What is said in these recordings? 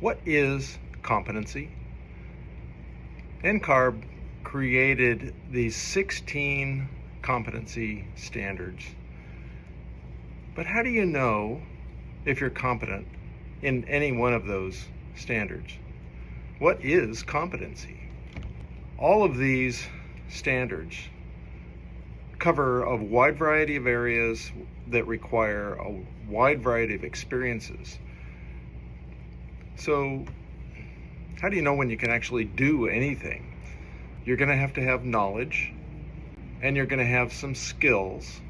What is competency? NCARB created these 16 competency standards. But how do you know if you're competent in any one of those standards? What is competency? All of these standards cover a wide variety of areas that require a wide variety of experiences. So, how do you know when you can actually do anything? You're going to have knowledge, and you're going to have some skills,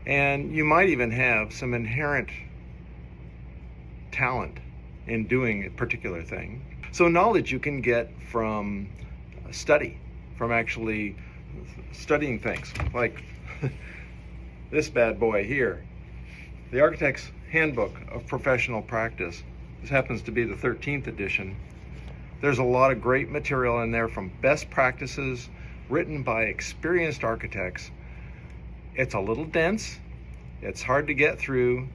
and you might even have some inherent talent in doing a particular thing. So knowledge you can get from study, from actually studying things, like this bad boy here, the Architect's Handbook of Professional Practice. This happens to be the 13th edition. There's a lot of great material in there from best practices written by experienced architects. It's a little dense, it's hard to get through.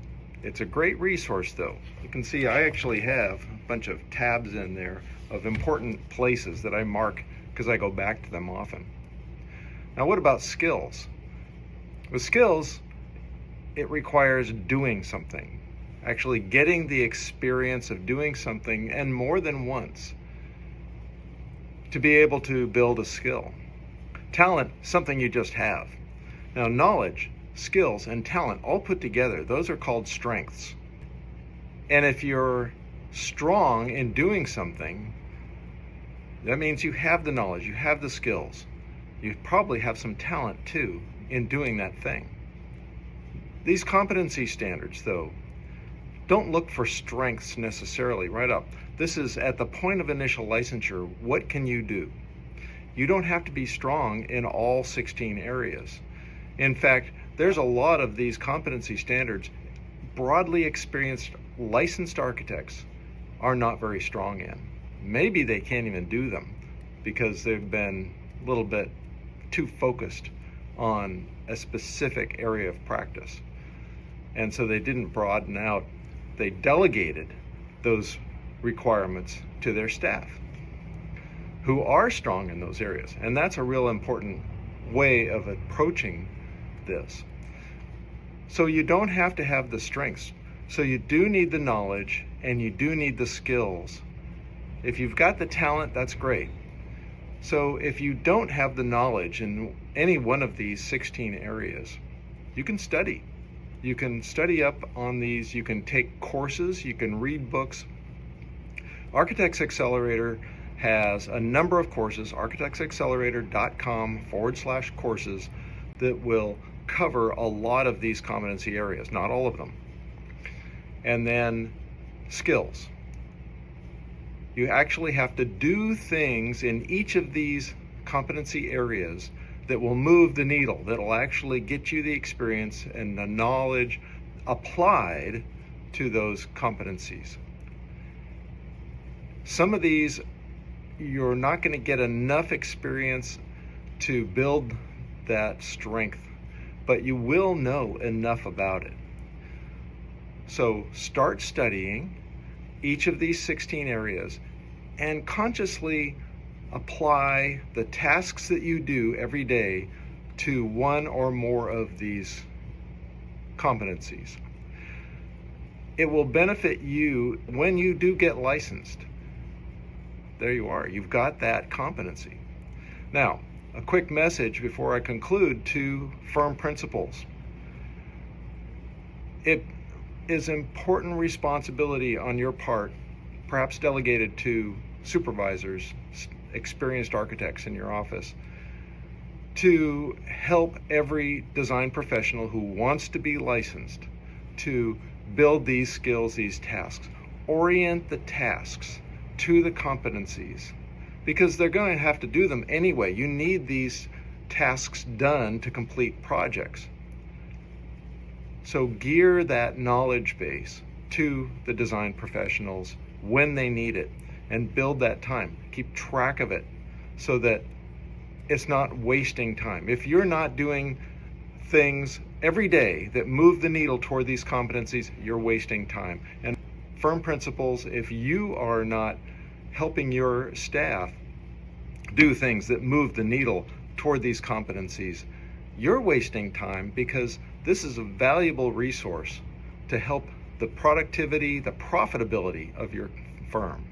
It's a great resource though. You can see I actually have a bunch of tabs in there of important places that I mark because I go back to them often. Now what about skills? With skills, it requires doing something. Actually getting the experience of doing something, and more than once, to be able to build a skill. Talent, something you just have. Now knowledge, skills, and talent all put together, those are called strengths. And if you're strong in doing something, that means you have the knowledge, you have the skills. You probably have some talent too in doing that thing. These competency standards, though, don't look for strengths necessarily right up. This is at the point of initial licensure, what can you do? You don't have to be strong in all 16 areas. In fact, there's a lot of these competency standards broadly experienced licensed architects are not very strong in. Maybe they can't even do them because they've been a little bit too focused on a specific area of practice. And so they didn't broaden out. They delegated those requirements to their staff who are strong in those areas. And that's a real important way of approaching this. So you don't have to have the strengths. So you do need the knowledge and you do need the skills. If you've got the talent, that's great. So if you don't have the knowledge in any one of these 16 areas, you can study. You can study up on these, you can take courses, you can read books. Architects Accelerator has a number of courses, architectsaccelerator.com/courses, that will cover a lot of these competency areas, not all of them. And then skills. You actually have to do things in each of these competency areas that will move the needle, that will actually get you the experience and the knowledge applied to those competencies. Some of these, you're not going to get enough experience to build that strength, but you will know enough about it. So start studying each of these 16 areas and consciously apply the tasks that you do every day to one or more of these competencies. It will benefit you when you do get licensed. There you are, you've got that competency. Now, a quick message before I conclude to firm principals. It is important responsibility on your part, perhaps delegated to supervisors, experienced architects in your office, to help every design professional who wants to be licensed to build these skills, these tasks. Orient the tasks to the competencies, because they're going to have to do them anyway. You need these tasks done to complete projects. So gear that knowledge base to the design professionals when they need it, and build that time. Keep track of it so that it's not wasting time. If you're not doing things every day that move the needle toward these competencies, you're wasting time. And firm principles, if you are not helping your staff do things that move the needle toward these competencies, you're wasting time, because this is a valuable resource to help the productivity, the profitability of your firm.